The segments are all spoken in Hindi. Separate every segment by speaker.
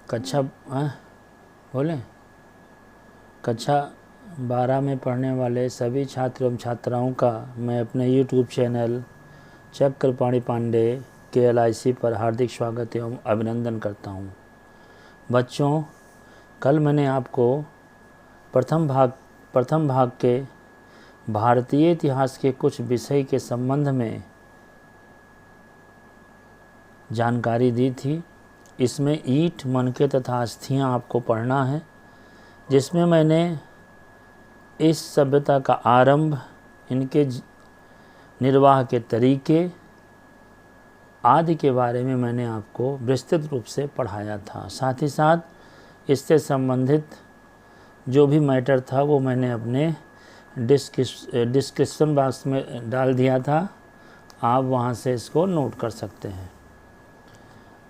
Speaker 1: कक्षा बोलें कक्षा 12 में पढ़ने वाले सभी छात्र एवं छात्राओं का मैं अपने YouTube channel Chakrapani Pandey KLIC पर हार्दिक स्वागत एवं अभिनंदन करता हूं। बच्चों, कल मैंने आपको प्रथम भाग के भारतीय इतिहास के कुछ विषय के संबंध में जानकारी दी थी। इसमें ईंट, मनके तथा अस्थियां आपको पढ़ना है, जिसमें मैंने इस सभ्यता का आरंभ, इनके निर्वाह के तरीके आदि के बारे में मैंने आपको विस्तृत रूप से पढ़ाया था। साथ ही साथ इससे संबंधित जो भी मैटर था वो मैंने अपने डिस्क्रिप्शन बॉक्स में डाल दिया था, आप वहाँ से इसको नोट कर सकते हैं।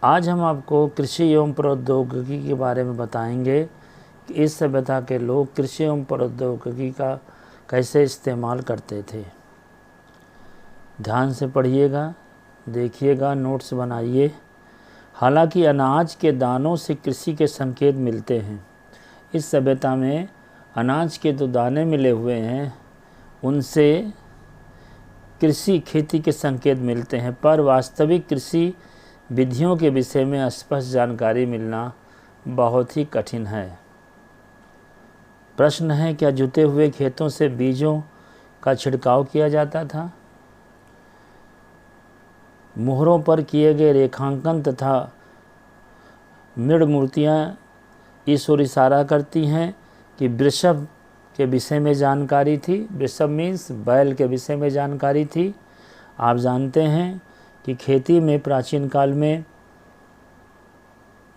Speaker 1: आज हम आपको कृषि एवं प्रौद्योगिकी के बारे में बताएंगे कि इस सभ्यता के लोग कृषि एवं प्रौद्योगिकी का कैसे इस्तेमाल करते थे। ध्यान से पढ़िएगा, देखिएगा, नोट्स बनाइए। हालांकि अनाज के दानों से कृषि के संकेत मिलते हैं। इस सभ्यता में अनाज के जो दाने मिले हुए हैं उनसे कृषि खेती के संकेत मिलते हैं, पर वास्तविक कृषि विधियों के विषय में स्पष्ट जानकारी मिलना बहुत ही कठिन है। प्रश्न है, क्या जुते हुए खेतों से बीजों का छिड़काव किया जाता था? मोहरों पर किए गए रेखांकन तथा मृद मूर्तियाँ इस ओर इशारा करती हैं कि वृषभ के विषय में जानकारी थी। वृषभ मीन्स बैल के विषय में जानकारी थी। आप जानते हैं कि खेती में प्राचीन काल में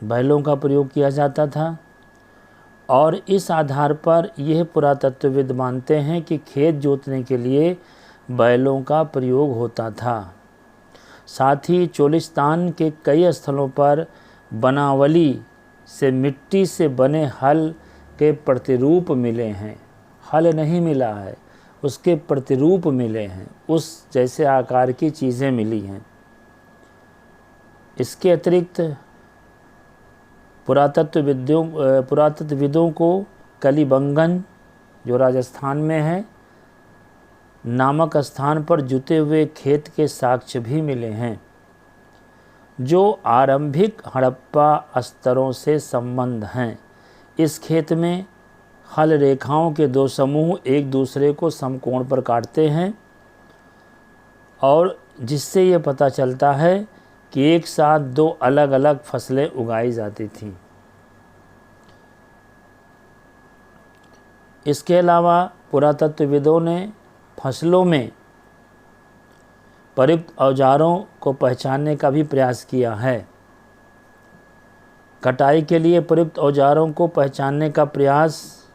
Speaker 1: बैलों का प्रयोग किया जाता था और इस आधार पर यह पुरातत्वविद मानते हैं कि खेत जोतने के लिए बैलों का प्रयोग होता था। साथ ही चोलिस्तान के कई स्थलों पर बनावली से मिट्टी से बने हल के प्रतिरूप मिले हैं। हल नहीं मिला है, उसके प्रतिरूप मिले हैं, उस जैसे आकार की चीज़ें मिली हैं। इसके अतिरिक्त पुरातत्वविदों को कलिबंगन, जो राजस्थान में है, नामक स्थान पर जुते हुए खेत के साक्ष्य भी मिले हैं, जो आरंभिक हड़प्पा स्तरों से संबंध हैं। इस खेत में हल रेखाओं के दो समूह एक दूसरे को समकोण पर काटते हैं और जिससे ये पता चलता है कि एक साथ दो अलग अलग फसलें उगाई जाती थीं। इसके अलावा पुरातत्वविदों ने फसलों में प्रयुक्त औजारों को पहचानने का भी प्रयास किया है। कटाई के लिए प्रयुक्त औजारों को पहचानने का प्रयास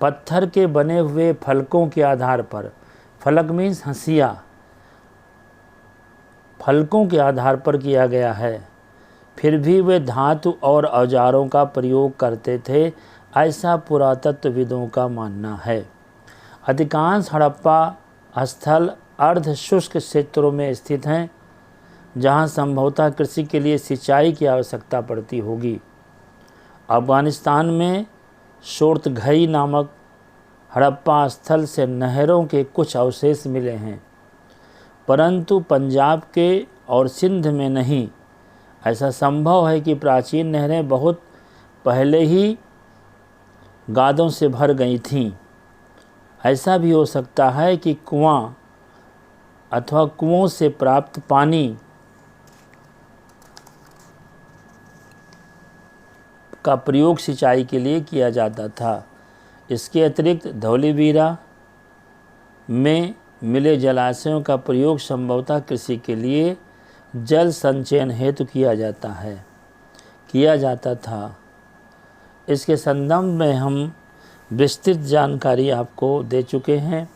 Speaker 1: पत्थर के बने हुए फलकों के आधार पर, फलक मीन्स हंसिया, फलकों के आधार पर किया गया है। फिर भी वे धातु और औजारों का प्रयोग करते थे, ऐसा पुरातत्वविदों का मानना है। अधिकांश हड़प्पा स्थल अर्ध शुष्क क्षेत्रों में स्थित हैं, जहां संभवतः कृषि के लिए सिंचाई की आवश्यकता पड़ती होगी। अफगानिस्तान में शोर्तघई नामक हड़प्पा स्थल से नहरों के कुछ अवशेष मिले हैं, परंतु पंजाब के और सिंध में नहीं। ऐसा संभव है कि प्राचीन नहरें बहुत पहले ही गादों से भर गई थीं। ऐसा भी हो सकता है कि कुआं अथवा कुओं से प्राप्त पानी का प्रयोग सिंचाई के लिए किया जाता था। इसके अतिरिक्त धौलीवीरा में मिले जलाशयों का प्रयोग संभवतः कृषि के लिए जल संचयन हेतु किया जाता था। इसके संदर्भ में हम विस्तृत जानकारी आपको दे चुके हैं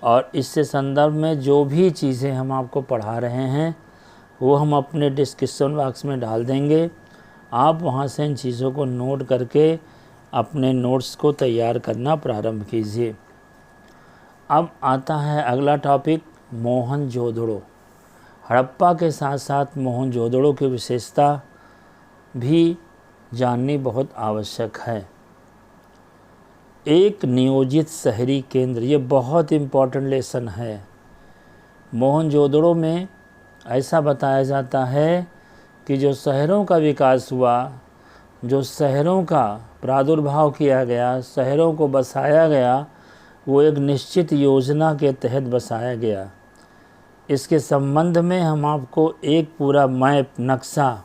Speaker 1: और इससे संदर्भ में जो भी चीज़ें हम आपको पढ़ा रहे हैं वो हम अपने डिस्क्रिप्शन बॉक्स में डाल देंगे। आप वहां से इन चीज़ों को नोट करके अपने नोट्स को तैयार करना प्रारंभ कीजिए। अब आता है अगला टॉपिक, मोहनजोदड़ो। हड़प्पा के साथ साथ मोहनजोदड़ो की विशेषता भी जाननी बहुत आवश्यक है। एक नियोजित शहरी केंद्र, ये बहुत इम्पोर्टेंट लेसन है। मोहनजोदड़ो में ऐसा बताया जाता है कि जो शहरों का विकास हुआ, जो शहरों का प्रादुर्भाव किया गया, शहरों को बसाया गया, वो एक निश्चित योजना के तहत बसाया गया। इसके संबंध में हम आपको एक पूरा मैप, नक्शा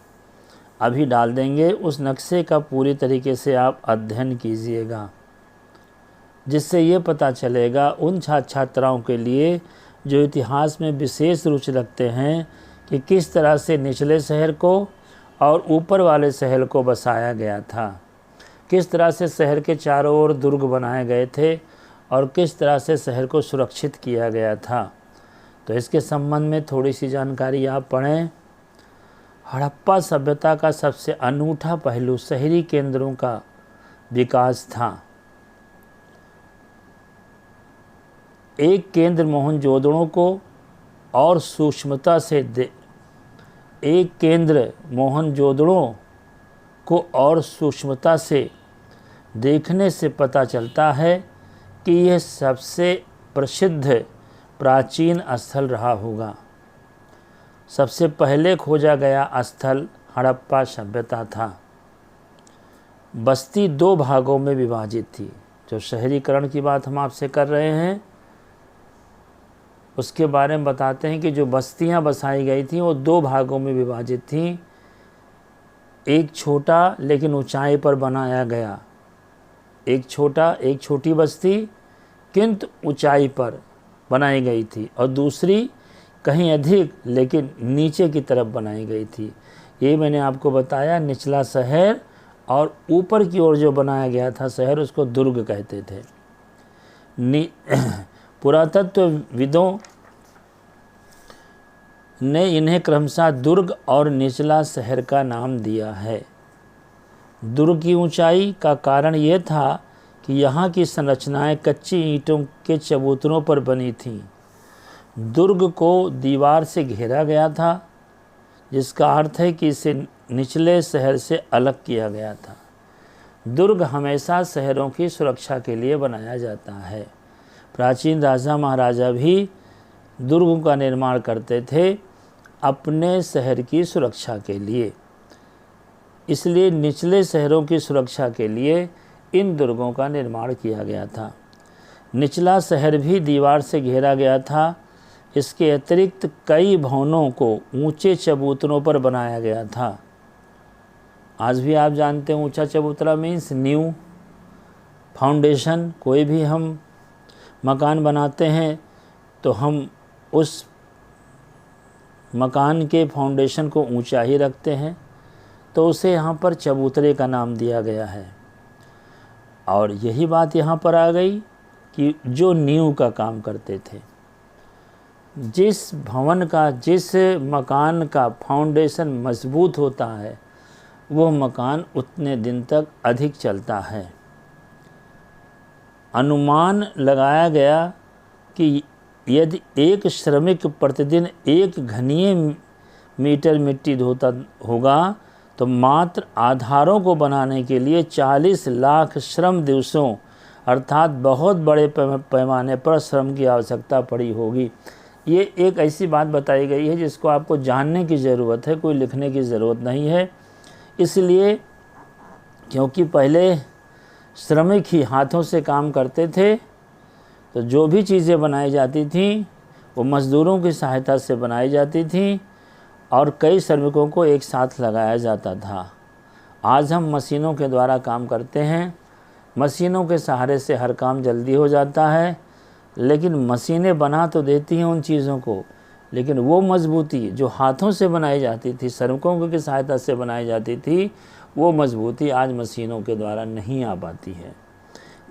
Speaker 1: अभी डाल देंगे। उस नक्शे का पूरी तरीके से आप अध्ययन कीजिएगा, जिससे ये पता चलेगा उन छात्र छात्राओं के लिए जो इतिहास में विशेष रुचि रखते हैं कि किस तरह से निचले शहर को और ऊपर वाले शहर को बसाया गया था, किस तरह से शहर के चारों ओर दुर्ग बनाए गए थे और किस तरह से शहर को सुरक्षित किया गया था। तो इसके संबंध में थोड़ी सी जानकारी आप पढ़ें। हड़प्पा सभ्यता का सबसे अनूठा पहलू शहरी केंद्रों का विकास था। एक केंद्र मोहनजोदड़ो को और सूक्ष्मता से देखने से पता चलता है कि यह सबसे प्रसिद्ध प्राचीन स्थल रहा होगा। सबसे पहले खोजा गया स्थल हड़प्पा सभ्यता था। बस्ती 2 भागों में विभाजित थी। जो शहरीकरण की बात हम आपसे कर रहे हैं उसके बारे में बताते हैं कि जो बस्तियां बसाई गई थी वो 2 भागों में विभाजित थी। एक छोटा लेकिन ऊंचाई पर बनाया गया, एक छोटी बस्ती किंतु ऊंचाई पर बनाई गई थी, और दूसरी कहीं अधिक लेकिन नीचे की तरफ बनाई गई थी। ये मैंने आपको बताया निचला शहर, और ऊपर की ओर जो बनाया गया था शहर उसको दुर्ग कहते थे। पुरातत्वविदों ने इन्हें क्रमशः दुर्ग और निचला शहर का नाम दिया है। दुर्ग की ऊंचाई का कारण ये था कि यहाँ की संरचनाएं कच्ची ईंटों के चबूतरों पर बनी थीं। दुर्ग को दीवार से घेरा गया था, जिसका अर्थ है कि इसे निचले शहर से अलग किया गया था। दुर्ग हमेशा शहरों की सुरक्षा के लिए बनाया जाता है। प्राचीन राजा महाराजा भी दुर्गों का निर्माण करते थे अपने शहर की सुरक्षा के लिए। इसलिए निचले शहरों की सुरक्षा के लिए इन दुर्गों का निर्माण किया गया था। निचला शहर भी दीवार से घेरा गया था। इसके अतिरिक्त कई भवनों को ऊंचे चबूतरों पर बनाया गया था। आज भी आप जानते हैं ऊंचा चबूतरा मीन्स नींव, फाउंडेशन। कोई भी हम मकान बनाते हैं तो हम उस मकान के फाउंडेशन को ऊंचा ही रखते हैं, तो उसे यहाँ पर चबूतरे का नाम दिया गया है। और यही बात यहाँ पर आ गई कि जो नींव का काम करते थे, जिस भवन का, जिस मकान का फाउंडेशन मजबूत होता है वो मकान उतने दिन तक अधिक चलता है। अनुमान लगाया गया कि यदि एक श्रमिक प्रतिदिन 1 घनीय मीटर मिट्टी ढोता होगा तो मात्र आधारों को बनाने के लिए 40 लाख श्रम दिवसों अर्थात बहुत बड़े पैमाने पर श्रम की आवश्यकता पड़ी होगी। ये एक ऐसी बात बताई गई है जिसको आपको जानने की ज़रूरत है, कोई लिखने की ज़रूरत नहीं है। इसलिए क्योंकि पहले श्रमिक ही हाथों से काम करते थे, तो जो भी चीज़ें बनाई जाती थीं वो मज़दूरों की सहायता से बनाई जाती थीं और कई श्रमिकों को एक साथ लगाया जाता था। आज हम मशीनों के द्वारा काम करते हैं, मशीनों के सहारे से हर काम जल्दी हो जाता है, लेकिन मशीनें बना तो देती हैं उन चीज़ों को, लेकिन वो मजबूती जो हाथों से बनाई जाती थी, श्रमिकों की सहायता से बनाई जाती थी, वो मजबूती आज मशीनों के द्वारा नहीं आ पाती है।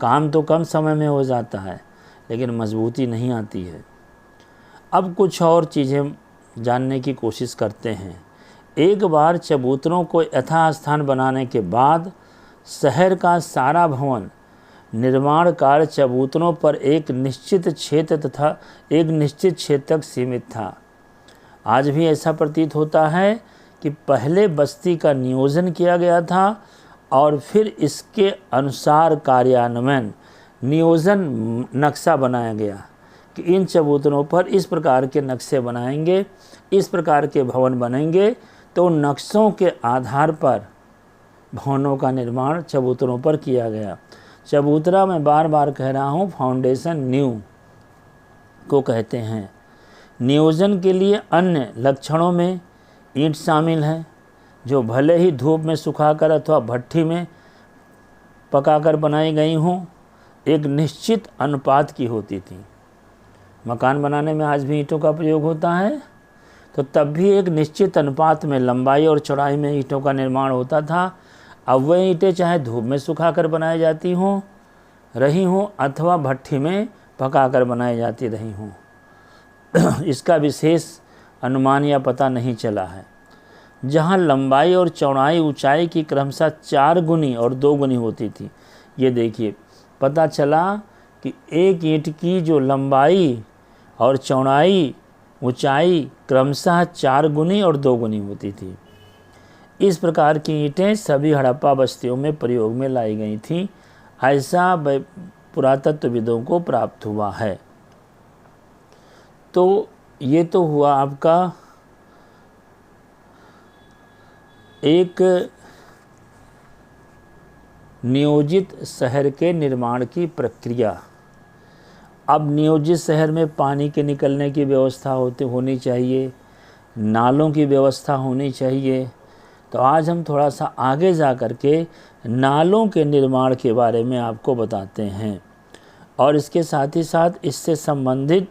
Speaker 1: काम तो कम समय में हो जाता है लेकिन मजबूती नहीं आती है। अब कुछ और चीज़ें जानने की कोशिश करते हैं। एक बार चबूतरों को यथास्थान बनाने के बाद शहर का सारा भवन निर्माण कार्य चबूतरों पर एक निश्चित क्षेत्र तक सीमित था। आज भी ऐसा प्रतीत होता है कि पहले बस्ती का नियोजन किया गया था और फिर इसके अनुसार कार्यान्वयन नियोजन नक्शा बनाया गया कि इन चबूतरों पर इस प्रकार के नक्शे बनाएंगे, इस प्रकार के भवन बनेंगे। तो नक्शों के आधार पर भवनों का निर्माण चबूतरों पर किया गया। चबूतरा मैं बार बार कह रहा हूँ, फाउंडेशन नींव को कहते हैं। नियोजन के लिए अन्य लक्षणों में ईंट शामिल है, जो भले ही धूप में सुखाकर अथवा भट्ठी में पकाकर बनाई गई हों, एक निश्चित अनुपात की होती थी। मकान बनाने में आज भी ईंटों का प्रयोग होता है, तो तब भी एक निश्चित अनुपात में लंबाई और चौड़ाई में ईंटों का निर्माण होता था। अब वह ईंटें चाहे धूप में सुखाकर बनाई जाती हों रही हों अथवा भट्ठी में पकाकर बनाई जाती रही हों, इसका विशेष अनुमान या पता नहीं चला है। जहाँ लंबाई और चौड़ाई ऊंचाई की क्रमशः 4 गुनी और 2 गुनी होती थी। ये देखिए, पता चला कि एक ईंट की जो लंबाई और चौड़ाई ऊंचाई क्रमशः 4 गुनी और 2 गुनी होती थी। इस प्रकार की ईंटें सभी हड़प्पा बस्तियों में प्रयोग में लाई गई थीं, ऐसा पुरातत्वविदों को प्राप्त हुआ है। तो ये तो हुआ आपका एक नियोजित शहर के निर्माण की प्रक्रिया। अब नियोजित शहर में पानी के निकलने की व्यवस्था होनी चाहिए, नालों की व्यवस्था होनी चाहिए। तो आज हम थोड़ा सा आगे जा कर के नालों के निर्माण के बारे में आपको बताते हैं, और इसके साथ ही साथ इससे संबंधित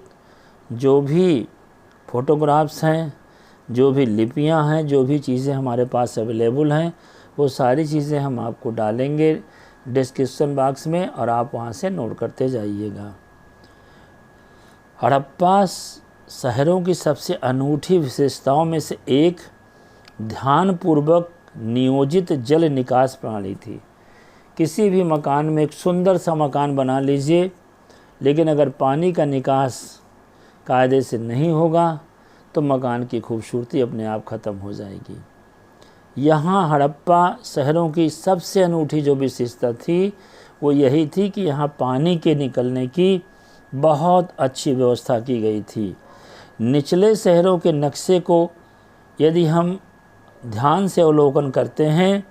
Speaker 1: जो भी फोटोग्राफ्स हैं, जो भी लिपियां हैं, जो भी चीज़ें हमारे पास अवेलेबल हैं, वो सारी चीज़ें हम आपको डालेंगे डिस्क्रिप्शन बॉक्स में, और आप वहाँ से नोट करते जाइएगा। हड़प्पा शहरों की सबसे अनूठी विशेषताओं में से एक ध्यानपूर्वक नियोजित जल निकास प्रणाली थी। किसी भी मकान में एक सुंदर सा मकान बना लीजिए, लेकिन अगर पानी का निकास कायदे से नहीं होगा तो मकान की खूबसूरती अपने आप ख़त्म हो जाएगी। यहाँ हड़प्पा शहरों की सबसे अनूठी जो विशेषता थी वो यही थी कि यहाँ पानी के निकलने की बहुत अच्छी व्यवस्था की गई थी। निचले शहरों के नक्शे को यदि हम ध्यान से अवलोकन करते हैं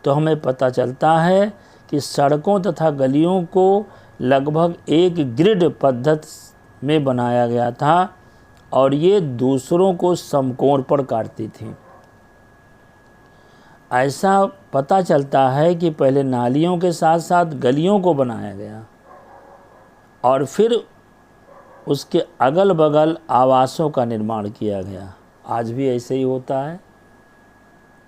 Speaker 1: तो हमें पता चलता है कि सड़कों तथा गलियों को लगभग एक ग्रिड पद्धति में बनाया गया था, और ये दूसरों को समकोण पर काटती थी। ऐसा पता चलता है कि पहले नालियों के साथ साथ गलियों को बनाया गया, और फिर उसके अगल बगल आवासों का निर्माण किया गया। आज भी ऐसे ही होता है,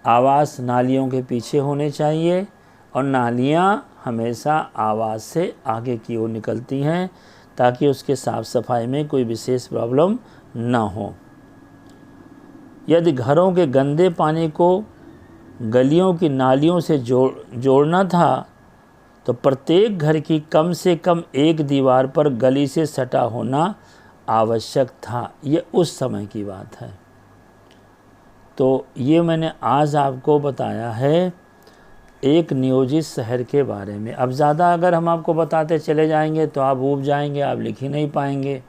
Speaker 1: आवास नालियों के पीछे होने चाहिए, और नालियाँ हमेशा आवास से आगे की ओर निकलती हैं, ताकि उसके साफ़ सफाई में कोई विशेष प्रॉब्लम न हो। यदि घरों के गंदे पानी को गलियों की नालियों से जोड़ना था तो प्रत्येक घर की कम से कम एक दीवार पर गली से सटा होना आवश्यक था। ये उस समय की बात है। तो ये मैंने आज आपको बताया है एक नियोजित शहर के बारे में। अब ज़्यादा अगर हम आपको बताते चले जाएंगे तो आप ऊब जाएंगे, आप लिख ही नहीं पाएंगे।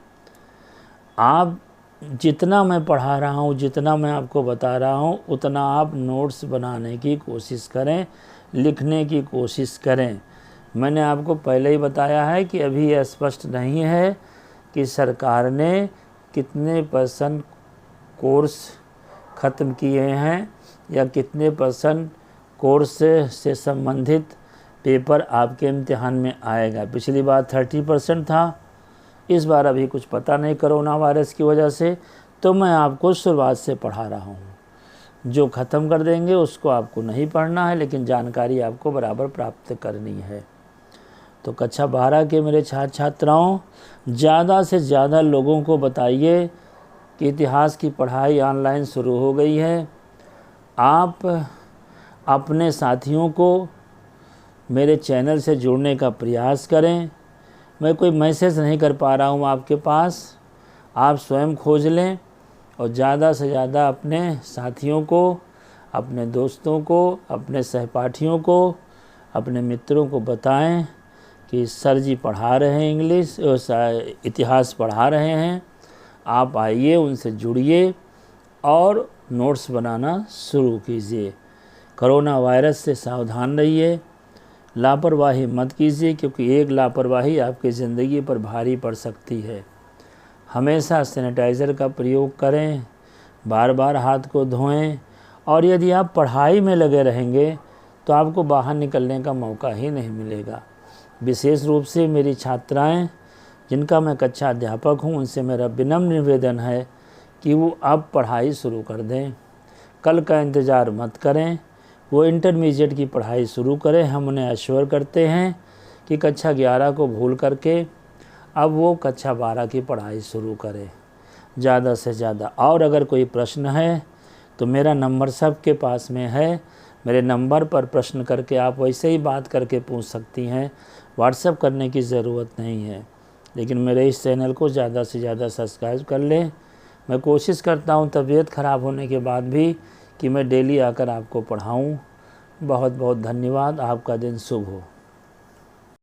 Speaker 1: आप जितना मैं पढ़ा रहा हूँ, जितना मैं आपको बता रहा हूँ, उतना आप नोट्स बनाने की कोशिश करें, लिखने की कोशिश करें। मैंने आपको पहले ही बताया है कि अभी यह स्पष्ट नहीं है कि सरकार ने कितने % कोर्स ख़त्म किए हैं या कितने % कोर्स से संबंधित पेपर आपके इम्तिहान में आएगा। पिछली बार 30% था, इस बार अभी कुछ पता नहीं कोरोना वायरस की वजह से। तो मैं आपको शुरुआत से पढ़ा रहा हूँ। जो ख़त्म कर देंगे उसको आपको नहीं पढ़ना है, लेकिन जानकारी आपको बराबर प्राप्त करनी है। तो कक्षा 12 के मेरे छात्र छात्राओं, ज़्यादा से ज़्यादा लोगों को बताइए कि इतिहास की पढ़ाई ऑनलाइन शुरू हो गई है। आप अपने साथियों को मेरे चैनल से जुड़ने का प्रयास करें। मैं कोई मैसेज नहीं कर पा रहा हूँ आपके पास, आप स्वयं खोज लें और ज़्यादा से ज़्यादा अपने साथियों को, अपने दोस्तों को, अपने सहपाठियों को, अपने मित्रों को बताएं कि सर जी पढ़ा रहे हैं इंग्लिश, इतिहास पढ़ा रहे हैं, आप आइए, उनसे जुड़िए और नोट्स बनाना शुरू कीजिए। कोरोना वायरस से सावधान रहिए, लापरवाही मत कीजिए, क्योंकि एक लापरवाही आपकी ज़िंदगी पर भारी पड़ सकती है। हमेशा सैनिटाइज़र का प्रयोग करें, बार बार हाथ को धोएं, और यदि आप पढ़ाई में लगे रहेंगे तो आपको बाहर निकलने का मौका ही नहीं मिलेगा। विशेष रूप से मेरी छात्राएं, जिनका मैं कक्षा अध्यापक हूं, उनसे मेरा विनम्र निवेदन है कि वो अब पढ़ाई शुरू कर दें, कल का इंतज़ार मत करें, वो इंटरमीडिएट की पढ़ाई शुरू करें। हम उन्हें अश्योर करते हैं कि कक्षा 11 को भूल करके अब वो कक्षा 12 की पढ़ाई शुरू करें ज़्यादा से ज़्यादा। और अगर कोई प्रश्न है तो मेरा नंबर सबके पास में है, मेरे नंबर पर प्रश्न करके आप वैसे ही बात करके पूछ सकती हैं, व्हाट्सएप करने की ज़रूरत नहीं है। लेकिन मेरे इस चैनल को ज़्यादा से ज़्यादा सब्सक्राइब कर लें। मैं कोशिश करता हूँ तबीयत ख़राब होने के बाद भी कि मैं डेली आकर आपको पढ़ाऊँ। बहुत बहुत धन्यवाद। आपका दिन शुभ हो।